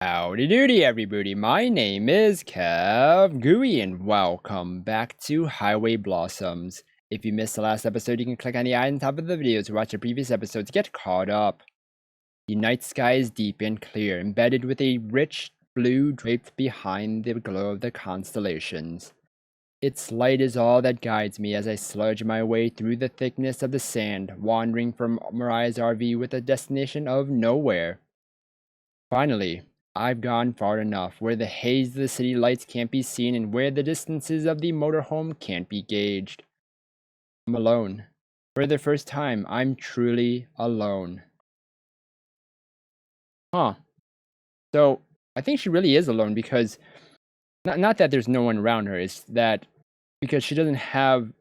Howdy doody everybody, my name is KevGuuey and welcome back to Highway Blossoms. If you missed the last episode, you can click on the eye on top of the video to watch the previous episode to get caught up. The night sky is deep and clear, embedded with a rich blue draped behind the glow of the constellations. Its light is all that guides me as I sludge my way through the thickness of the sand, wandering from Mariah's RV with a destination of nowhere. Finally, I've gone far enough, where the haze of the city lights can't be seen and where the distances of the motorhome can't be gauged. I'm alone. For the first time, I'm truly alone. Huh. So, I think she really is alone because, not that there's no one around her, it's that because she doesn't have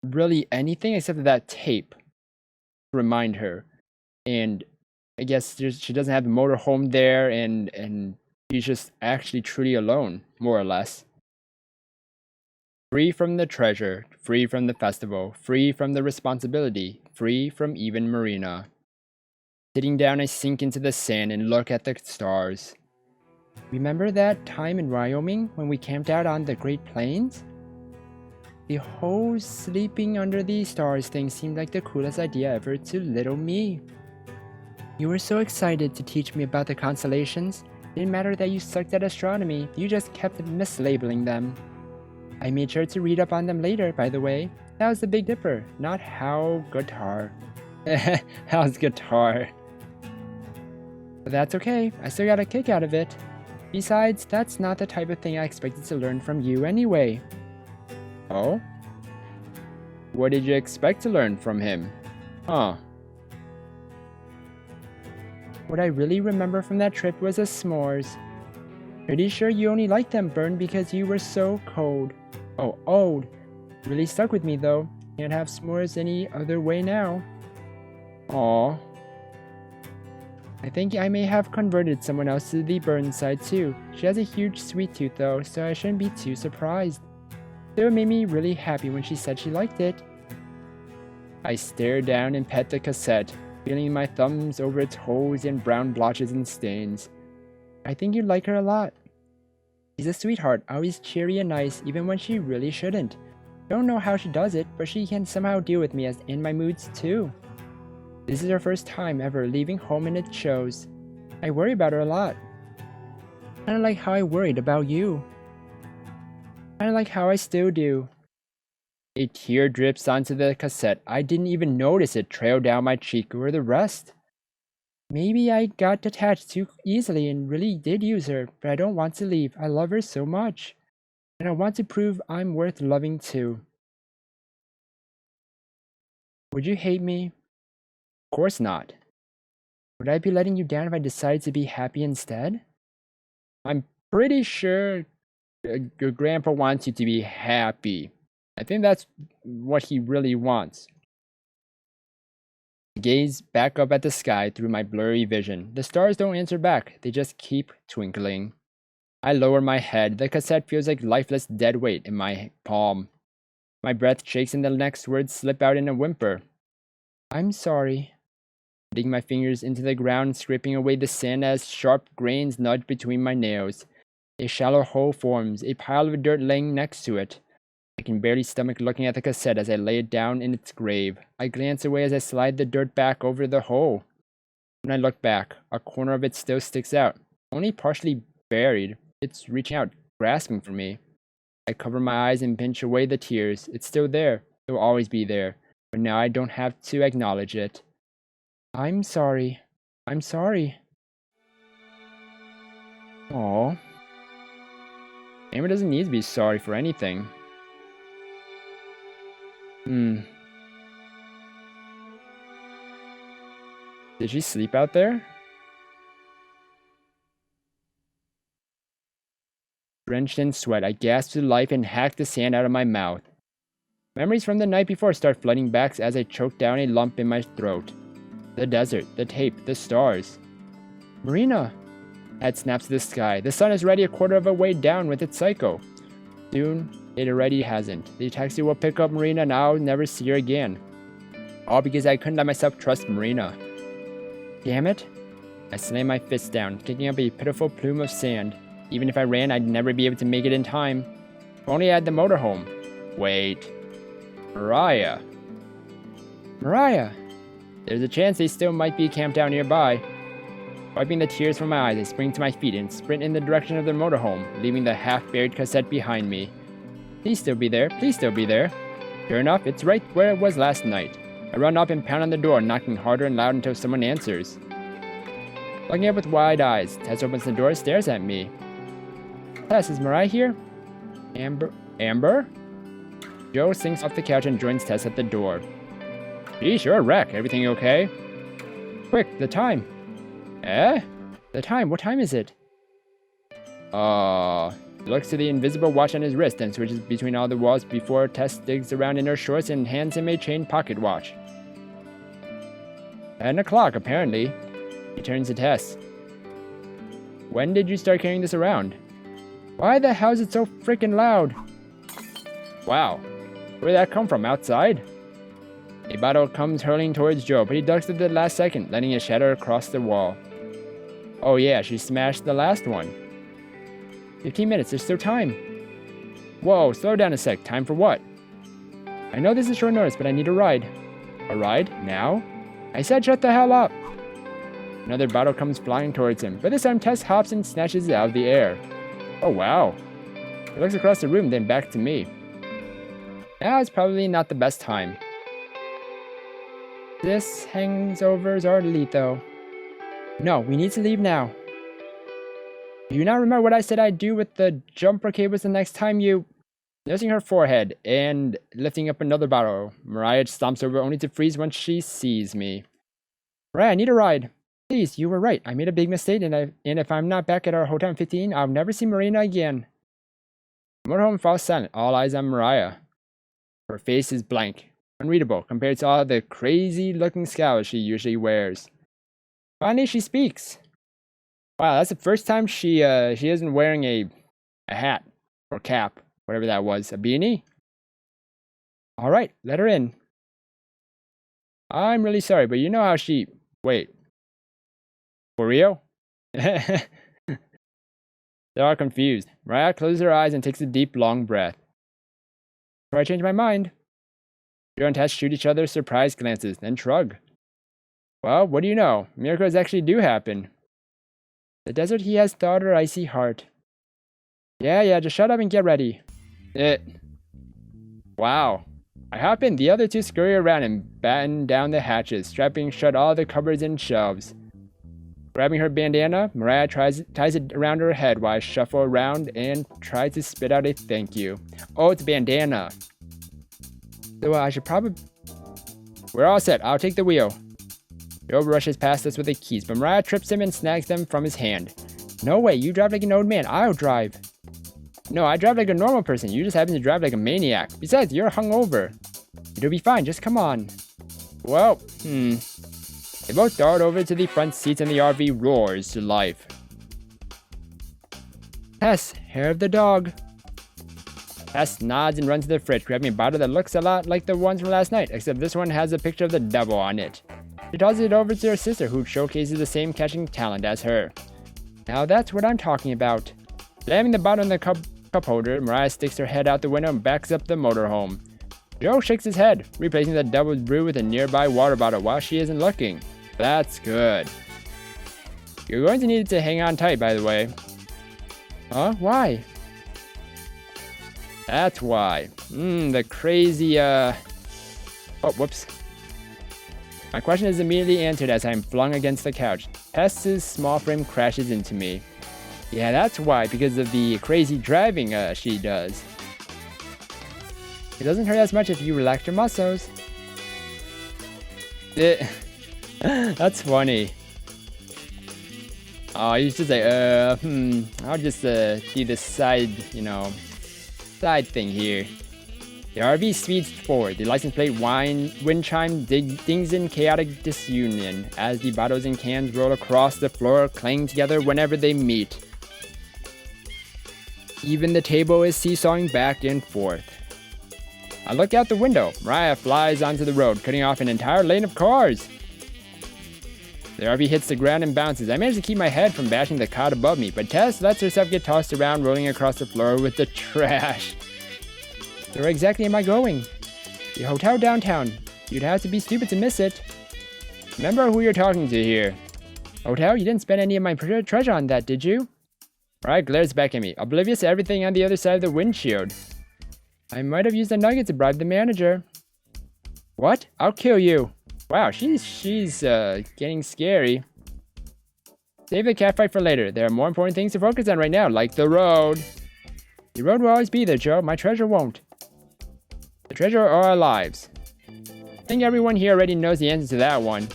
really anything except for that tape to remind her. And I guess she doesn't have the motorhome there, and she's just actually truly alone, more or less. Free from the treasure, free from the festival, free from the responsibility, free from even Marina. Sitting down, I sink into the sand and look at the stars. Remember that time in Wyoming when we camped out on the Great Plains? The whole sleeping under the stars thing seemed like the coolest idea ever to little me. You were so excited to teach me about the constellations. Didn't matter that you sucked at astronomy, you just kept mislabeling them. I made sure to read up on them later, by the way. That was the Big Dipper, not how guitar. How's guitar? But that's okay, I still got a kick out of it. Besides, that's not the type of thing I expected to learn from you anyway. Oh? What did you expect to learn from him? Huh. What I really remember from that trip was the s'mores. Pretty sure you only liked them burned because you were so cold. Oh, old. Really stuck with me though. Can't have s'mores any other way now. Aw. I think I may have converted someone else to the burn side too. She has a huge sweet tooth though, so I shouldn't be too surprised. Though it made me really happy when she said she liked it. I stared down and pet the cassette, feeling my thumbs over its holes and brown blotches and stains. I think you'd like her a lot. She's a sweetheart, always cheery and nice, even when she really shouldn't. Don't know how she does it, but she can somehow deal with me as in my moods too. This is her first time ever leaving home and it shows. I worry about her a lot. Kinda like how I worried about you. Kinda like how I still do. A tear drips onto the cassette. I didn't even notice it trail down my cheek or the rest. Maybe I got detached too easily and really did use her, but I don't want to leave. I love her so much. And I want to prove I'm worth loving too. Would you hate me? Of course not. Would I be letting you down if I decided to be happy instead? I'm pretty sure your grandpa wants you to be happy. I think that's what he really wants. I gaze back up at the sky through my blurry vision. The stars don't answer back, they just keep twinkling. I lower my head. The cassette feels like lifeless dead weight in my palm. My breath shakes and the next words slip out in a whimper. I'm sorry. Putting my fingers into the ground, scraping away the sand as sharp grains nudge between my nails. A shallow hole forms, a pile of dirt laying next to it. I can barely stomach looking at the cassette as I lay it down in its grave. I glance away as I slide the dirt back over the hole. When I look back, a corner of it still sticks out, only partially buried. It's reaching out, grasping for me. I cover my eyes and pinch away the tears. It's still there. It will always be there. But now I don't have to acknowledge it. I'm sorry. I'm sorry. Aww. Amber doesn't need to be sorry for anything. Did she sleep out there? Drenched in sweat, I gasp to life and hack the sand out of my mouth. Memories from the night before start flooding back as I choke down a lump in my throat. The desert, the tape, the stars. Marina! Head snaps to the sky. The sun is already a quarter of a way down with its cycle. Soon, it already hasn't. The taxi will pick up Marina and I'll never see her again. All because I couldn't let myself trust Marina. Damn it. I slammed my fist down, kicking up a pitiful plume of sand. Even if I ran, I'd never be able to make it in time. If only I had the motorhome. Wait. Mariah. There's a chance they still might be camped out nearby. Wiping the tears from my eyes, I spring to my feet and sprint in the direction of their motorhome, leaving the half-buried cassette behind me. Please still be there. Sure enough, it's right where it was last night. I run up and pound on the door, knocking harder and loud until someone answers. Looking up with wide eyes, Tess opens the door and stares at me. Tess, is Mariah here? Amber? Joe sinks off the couch and joins Tess at the door. Geez, you're a wreck. Everything okay? Quick, the time. The time? What time is it? He looks to the invisible watch on his wrist and switches between all the walls before Tess digs around in her shorts and hands him a chain pocket watch. 10 o'clock, apparently. He turns to Tess. When did you start carrying this around? Why the hell is it so freaking loud? Wow. Where did that come from? Outside? A bottle comes hurling towards Joe, but he ducks at the last second, letting it shatter across the wall. Oh yeah, she smashed the last one. 15 minutes, there's still time. Whoa, slow down a sec. Time for what? I know this is short notice, but I need a ride. A ride? Now? I said shut the hell up. Another bottle comes flying towards him, but this time Tess hops and snatches it out of the air. Oh wow. He looks across the room, then back to me. Now is probably not the best time. This hangovers are lethal. No, we need to leave now. Do you not remember what I said I'd do with the jumper cables the next time you... Nursing her forehead and lifting up another bottle, Mariah stomps over only to freeze once she sees me. Mariah, I need a ride. Please, you were right. I made a big mistake, and if I'm not back at our hotel in 15, I'll never see Marina again. The motorhome falls silent, all eyes on Mariah. Her face is blank, unreadable, compared to all the crazy-looking scowls she usually wears. Finally, she speaks. Wow, that's the first time she isn't wearing a hat or cap, whatever that was. A beanie? All right, let her in. I'm really sorry, but you know how she... Wait. For real? They're all confused. Mariah closes her eyes and takes a deep, long breath. Before I change my mind. Joe and Tess shoot each other surprised glances, then shrug. Well, what do you know? Miracles actually do happen. The desert he has thawed her icy heart. Yeah, just shut up and get ready. Wow. I hop in, the other two scurry around and batten down the hatches, strapping shut all the cupboards and shelves. Grabbing her bandana, Mariah ties it around her head while I shuffle around and try to spit out a thank you. Oh, it's a bandana. So I should probably... We're all set. I'll take the wheel. Joe rushes past us with the keys, but Mariah trips him and snags them from his hand. No way, you drive like an old man. I'll drive. No, I drive like a normal person. You just happen to drive like a maniac. Besides, you're hungover. It'll be fine. Just come on. Well, They both dart over to the front seats and the RV roars to life. Tess, hair of the dog. Tess nods and runs to the fridge, grabbing a bottle that looks a lot like the ones from last night, except this one has a picture of the devil on it. She tosses it over to her sister, who showcases the same catching talent as her. Now that's what I'm talking about. Slamming the bottle in the cup holder, Mariah sticks her head out the window and backs up the motorhome. Joe shakes his head, replacing the devil's brew with a nearby water bottle while she isn't looking. That's good. You're going to need to hang on tight, by the way. Huh? Why? That's why. The crazy, Oh, whoops. My question is immediately answered as I'm flung against the couch. Tess's small frame crashes into me. Yeah, that's why, because of the crazy driving she does. It doesn't hurt as much if you relax your muscles. That's funny. Oh, he's just like, I'll just do this side thing here. The RV speeds forward. The license plate wind chime dings in chaotic disunion as the bottles and cans roll across the floor, clanging together whenever they meet. Even the table is seesawing back and forth. I look out the window. Mariah flies onto the road, cutting off an entire lane of cars. The RV hits the ground and bounces. I manage to keep my head from bashing the cot above me, but Tess lets herself get tossed around, rolling across the floor with the trash. So where exactly am I going? The hotel downtown. You'd have to be stupid to miss it. Remember who you're talking to here. Hotel, you didn't spend any of my treasure on that, did you? Mariah glares back at me, oblivious to everything on the other side of the windshield. I might have used a nugget to bribe the manager. What? I'll kill you. Wow, she's getting scary. Save the catfight for later. There are more important things to focus on right now, like the road. The road will always be there, Joe. My treasure won't. The treasure or our lives. I think everyone here already knows the answer to that one.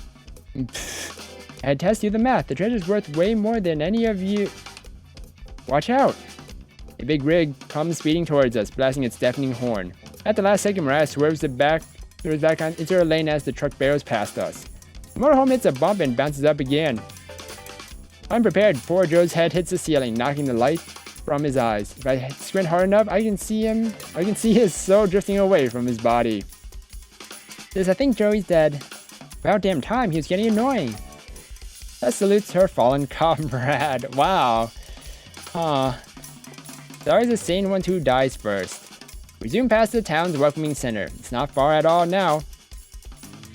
I had Tess do the math. The treasure's worth way more than any of you. Watch out! A big rig comes speeding towards us, blasting its deafening horn. At the last second, Mariah swerves back into her lane as the truck barrels past us. The motorhome hits a bump and bounces up again. Unprepared, poor Joe's head hits the ceiling, knocking the light from his eyes. If I squint hard enough, I can see his soul drifting away from his body. I think Joey's dead. About damn time, he was getting annoying. Tess salutes her fallen comrade. Wow. There's always the sane one who dies first. We zoom past the town's welcoming center. It's not far at all now.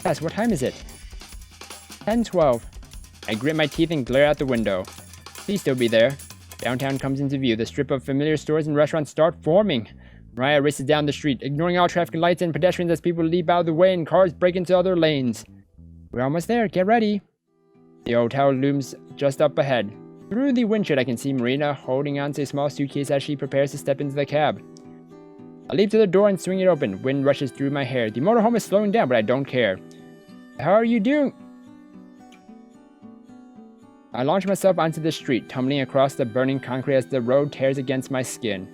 Tess, what time is it? 10:12. I grit my teeth and glare out the window. Please still be there. Downtown comes into view. The strip of familiar stores and restaurants start forming. Mariah races down the street, ignoring all traffic lights and pedestrians as people leap out of the way and cars break into other lanes. We're almost there. Get ready. The hotel looms just up ahead. Through the windshield, I can see Marina holding onto a small suitcase as she prepares to step into the cab. I leap to the door and swing it open. Wind rushes through my hair. The motorhome is slowing down, but I don't care. How are you doing? I launch myself onto the street, tumbling across the burning concrete as the road tears against my skin.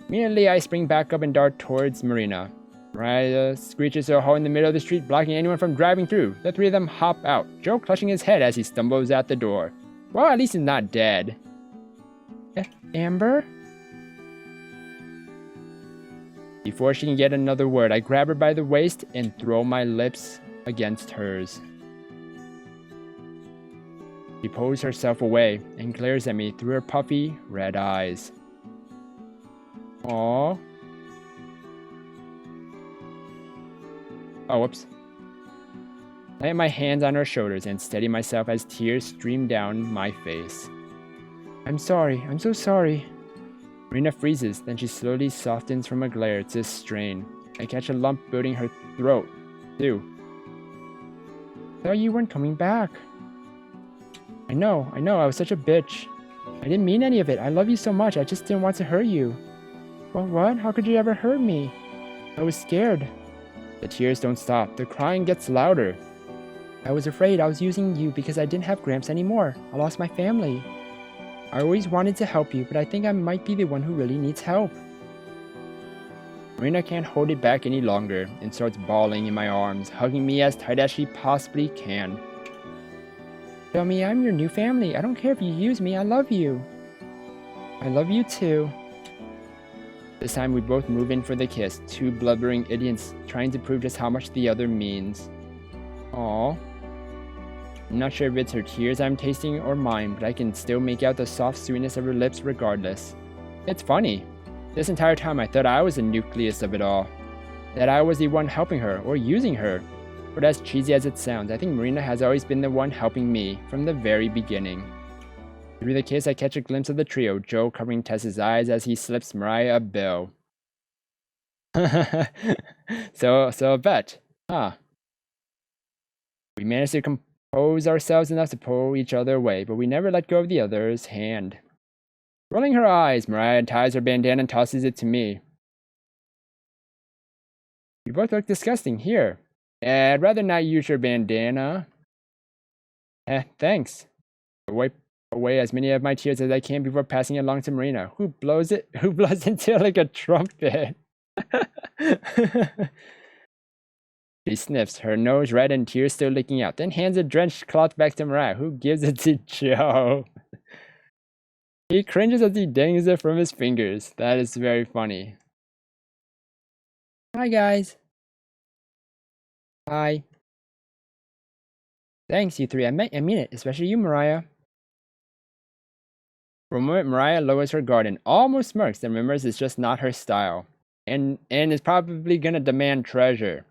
Immediately, I spring back up and dart towards Marina. Mariah screeches to a halt in the middle of the street, blocking anyone from driving through. The three of them hop out, Joe clutching his head as he stumbles out the door. Well, at least he's not dead. Amber? Before she can get another word, I grab her by the waist and throw my lips against hers. She pulls herself away and glares at me through her puffy red eyes. Aww. Oh, whoops. I lay my hands on her shoulders and steady myself as tears stream down my face. I'm sorry. I'm so sorry. Marina freezes, then she slowly softens from a glare to strain. I catch a lump building her throat, too. I thought you weren't coming back. I know, I was such a bitch. I didn't mean any of it. I love you so much, I just didn't want to hurt you. Well, what? How could you ever hurt me? I was scared. The tears don't stop. The crying gets louder. I was afraid I was using you because I didn't have Gramps anymore. I lost my family. I always wanted to help you, but I think I might be the one who really needs help. Marina can't hold it back any longer and starts bawling in my arms, hugging me as tight as she possibly can. Tell me I'm your new family. I don't care if you use me. I love you. I love you too. This time we both move in for the kiss, two blubbering idiots trying to prove just how much the other means. Aww. I'm not sure if it's her tears I'm tasting or mine, but I can still make out the soft sweetness of her lips regardless. It's funny. This entire time I thought I was the nucleus of it all. That I was the one helping her, or using her. But as cheesy as it sounds, I think Marina has always been the one helping me, from the very beginning. Through the kiss I catch a glimpse of the trio, Joe covering Tess's eyes as he slips Mariah a bill. So a bet, huh? We managed to compose ourselves enough to pull each other away, but we never let go of the other's hand. Rolling her eyes, Mariah ties her bandana and tosses it to me. You both look disgusting. Here. I'd rather not use your bandana. Thanks. I wipe away as many of my tears as I can before passing it along to Marina, who blows into it like a trumpet. She sniffs, her nose red and tears still leaking out, then hands a drenched cloth back to Mariah, who gives it to Joe. He cringes as he dings it from his fingers. That is very funny. Hi, guys. Hi. Thanks, you three. I mean it, especially you, Mariah. For a moment, Mariah lowers her guard and almost smirks, then remembers it's just not her style. And is probably gonna demand treasure.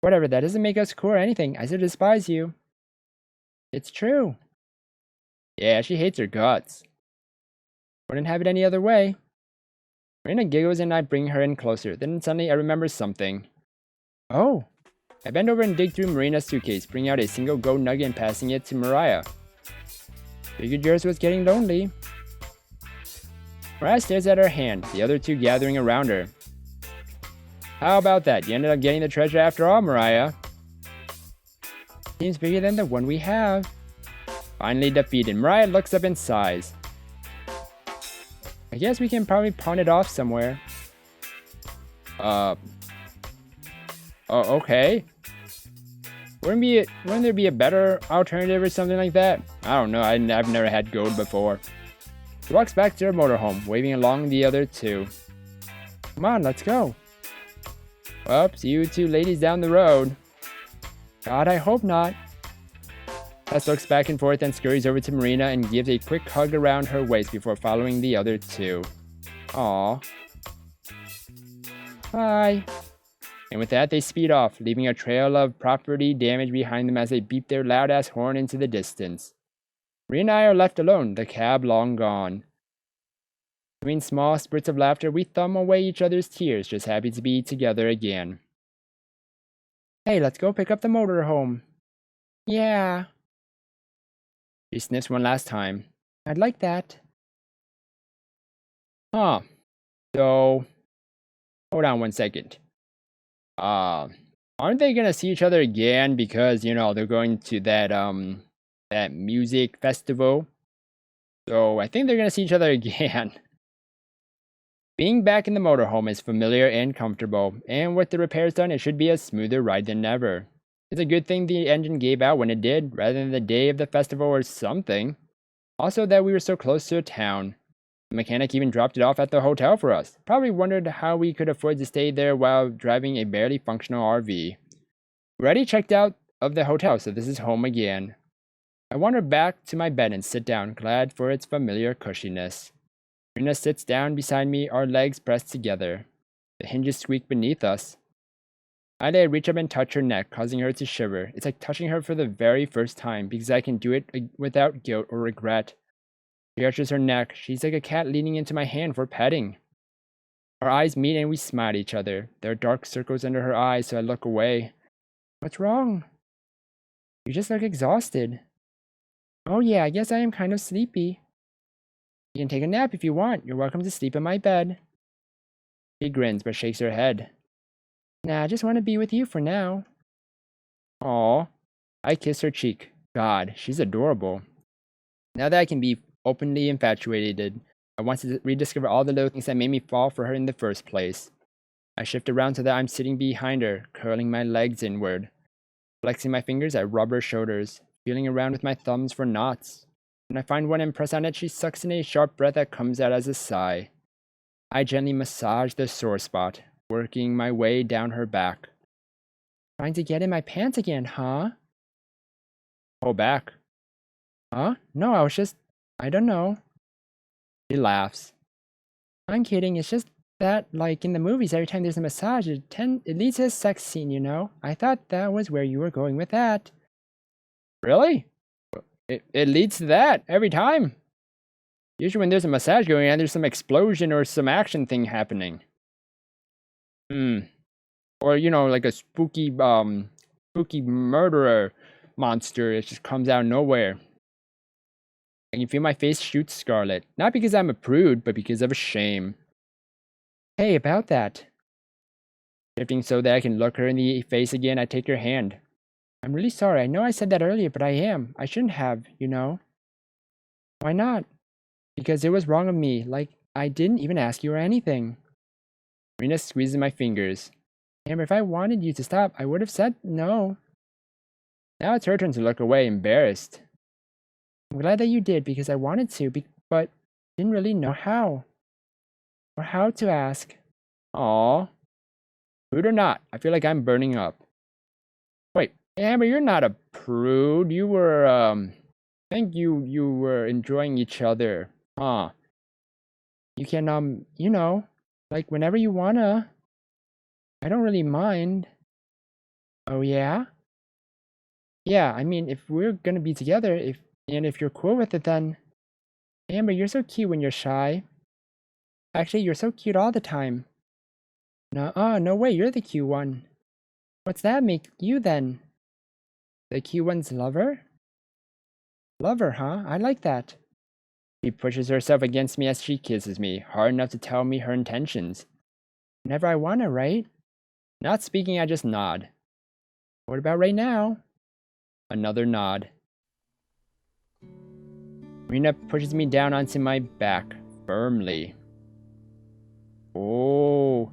Whatever, that doesn't make us cool or anything. I still despise you. It's true. Yeah, she hates her guts. Wouldn't have it any other way. Marina giggles and I bring her in closer. Then suddenly I remember something. Oh. I bend over and dig through Marina's suitcase, bringing out a single gold nugget and passing it to Mariah. Figured yours was getting lonely. Mariah stares at her hand, the other two gathering around her. How about that? You ended up getting the treasure after all, Mariah. Seems bigger than the one we have. Finally defeated, Mariah looks up and sighs. I guess we can probably pawn it off somewhere. Oh, okay. Wouldn't there be a better alternative or something like that? I don't know, I've never had gold before. She walks back to her motorhome, waving along the other two. Come on, let's go. Well, see you two ladies down the road. God, I hope not. Tess looks back and forth and scurries over to Marina and gives a quick hug around her waist before following the other two. Aww. Bye. And with that, they speed off, leaving a trail of property damage behind them as they beep their loud-ass horn into the distance. Marina and I are left alone, the cab long gone. Between small spurts of laughter, we thumb away each other's tears, just happy to be together again. Hey, let's go pick up the motorhome. Yeah. She sniffs one last time. I'd like that. Huh. So, hold on one second. Aren't they gonna see each other again because, you know, they're going to that music festival? So I think they're gonna see each other again. Being back in the motorhome is familiar and comfortable, and with the repairs done, it should be a smoother ride than ever. It's a good thing the engine gave out when it did, rather than the day of the festival or something. Also that we were so close to a town. The mechanic even dropped it off at the hotel for us. Probably wondered how we could afford to stay there while driving a barely functional RV. We're already checked out of the hotel, so this is home again. I wander back to my bed and sit down, glad for its familiar cushiness. Rina sits down beside me, our legs pressed together. The hinges squeak beneath us. I reach up and touch her neck, causing her to shiver. It's like touching her for the very first time, because I can do it without guilt or regret. She arches her neck. She's like a cat leaning into my hand for petting. Our eyes meet and we smile at each other. There are dark circles under her eyes, so I look away. What's wrong? You just look exhausted. Oh yeah, I guess I am kind of sleepy. You can take a nap if you want. You're welcome to sleep in my bed. She grins but shakes her head. Nah, I just want to be with you for now. Aw. I kiss her cheek. God, she's adorable. Now that I can be openly infatuated, I want to rediscover all the little things that made me fall for her in the first place. I shift around so that I'm sitting behind her, curling my legs inward. Flexing my fingers, I rub her shoulders, feeling around with my thumbs for knots. When I find one and press on it, she sucks in a sharp breath that comes out as a sigh. I gently massage the sore spot, working my way down her back. Trying to get in my pants again, huh? Pull back. Huh? No, I don't know. She laughs. I'm kidding, it's just that, like in the movies, every time there's a massage, it leads to a sex scene, you know? I thought that was where you were going with that. Really? It leads to that every time. Usually when there's a massage going on, there's some explosion or some action thing happening. Or, you know, like a spooky murderer monster. It just comes out of nowhere. I can feel my face shoot scarlet. Not because I'm a prude, but because of a shame. Hey, about that. Shifting so that I can look her in the face again, I take her hand. I'm really sorry. I know I said that earlier, but I am. I shouldn't have, you know. Why not? Because it was wrong of me. Like, I didn't even ask you or anything. Marina squeezes my fingers. Amber, if I wanted you to stop, I would have said no. Now it's her turn to look away, embarrassed. I'm glad that you did, because I wanted to, but didn't really know how. Or how to ask. Aw. Rude or not, I feel like I'm burning up. Wait, Amber, you're not a prude. You were, I think you were enjoying each other. Huh. You can, like whenever you wanna. I don't really mind. Oh, yeah? Yeah, I mean, if we're gonna be together, if you're cool with it, then Amber, you're so cute when you're shy. Actually, you're so cute all the time. No way, you're the cute one. What's that make you then? The cute one's lover? Lover, huh? I like that. She pushes herself against me as she kisses me, hard enough to tell me her intentions. Whenever I wanna, right? Not speaking, I just nod. What about right now? Another nod. Marina pushes me down onto my back, firmly. Oh,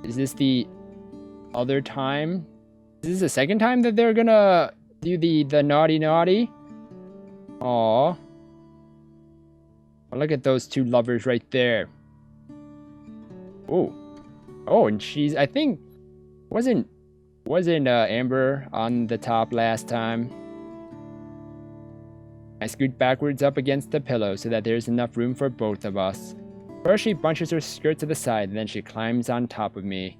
is this the other time? Is this the second time that they're gonna do the naughty naughty? Aw. Look at those two lovers right there. Oh. Oh, and she's, I think, wasn't Amber on the top last time? I scoot backwards up against the pillow so that there's enough room for both of us. First, she bunches her skirt to the side, then she climbs on top of me.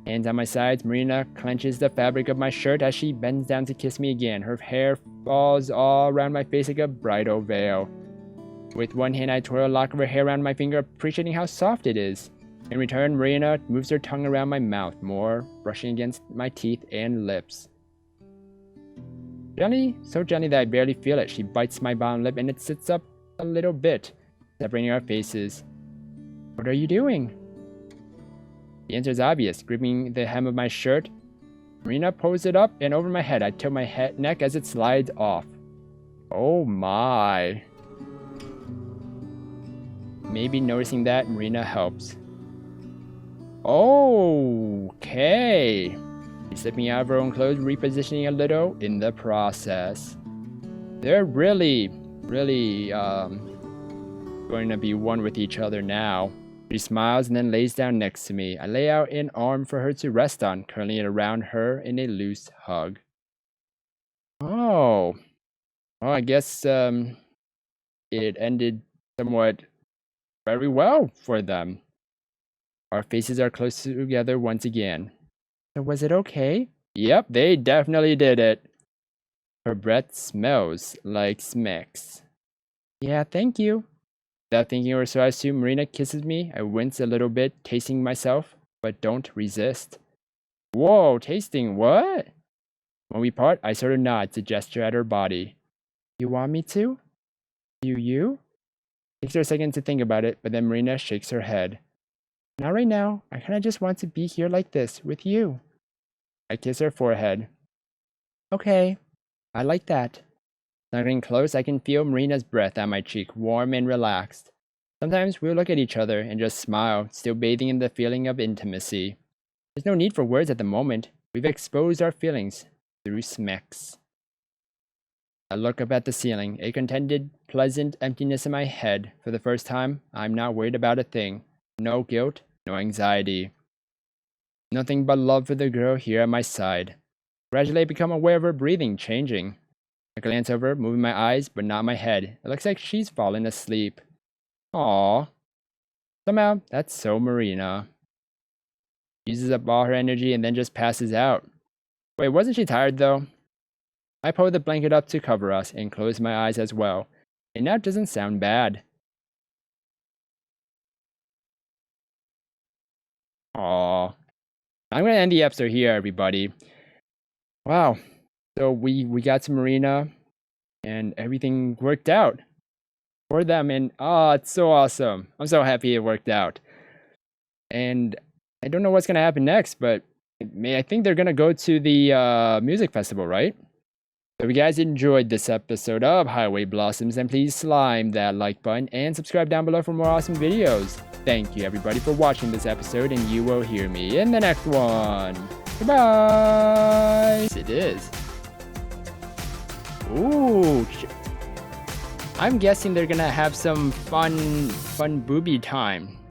Hands on my sides, Marina clenches the fabric of my shirt as she bends down to kiss me again. Her hair falls all around my face like a bridal veil. With one hand, I twirl a lock of her hair around my finger, appreciating how soft it is. In return, Marina moves her tongue around my mouth, more brushing against my teeth and lips. Gently, so gently that I barely feel it, she bites my bottom lip and it sits up a little bit, separating our faces. What are you doing? The answer is obvious. Gripping the hem of my shirt, Marina pulls it up and over my head. I tilt my neck as it slides off. Oh my. Maybe noticing that, Marina helps. Okay. She's slipping out of her own clothes, repositioning a little in the process. They're really going to be one with each other now. She smiles and then lays down next to me. I lay out an arm for her to rest on, curling it around her in a loose hug. Oh. Well, I guess it ended somewhat very well for them. Our faces are close together once again. So was it okay? Yep, they definitely did it. Her breath smells like Smeks. Yeah, thank you. Without thinking or so, I assume Marina kisses me. I wince a little bit, tasting myself, but don't resist. Whoa, tasting what? When we part, I sort of nod to gesture at her body. You want me to? You? Takes her a second to think about it, but then Marina shakes her head. Not right now. I kinda just want to be here like this, with you. I kiss her forehead. Okay, I like that. Snuggling close, I can feel Marina's breath on my cheek, warm and relaxed. Sometimes we'll look at each other and just smile, still bathing in the feeling of intimacy. There's no need for words at the moment. We've exposed our feelings through Smeks. I look up at the ceiling, a contented, pleasant emptiness in my head. For the first time, I'm not worried about a thing. No guilt, no anxiety. Nothing but love for the girl here at my side. Gradually, I become aware of her breathing changing. I glance over, moving my eyes, but not my head. It looks like she's fallen asleep. Aww. Somehow, that's so Marina. Uses up all her energy and then just passes out. Wait, wasn't she tired though? I pull the blanket up to cover us and close my eyes as well. And that doesn't sound bad. Aww. I'm gonna end the episode here, everybody. Wow. So we got to Marina and everything worked out for them, and it's so awesome. I'm so happy it worked out. And I don't know what's gonna happen next, but I think they're gonna go to the music festival, right? So if you guys enjoyed this episode of Highway Blossoms, then please slime that like button and subscribe down below for more awesome videos. Thank you everybody for watching this episode, and you will hear me in the next one. Goodbye! It is. Ooh. I'm guessing they're gonna have some fun booby time.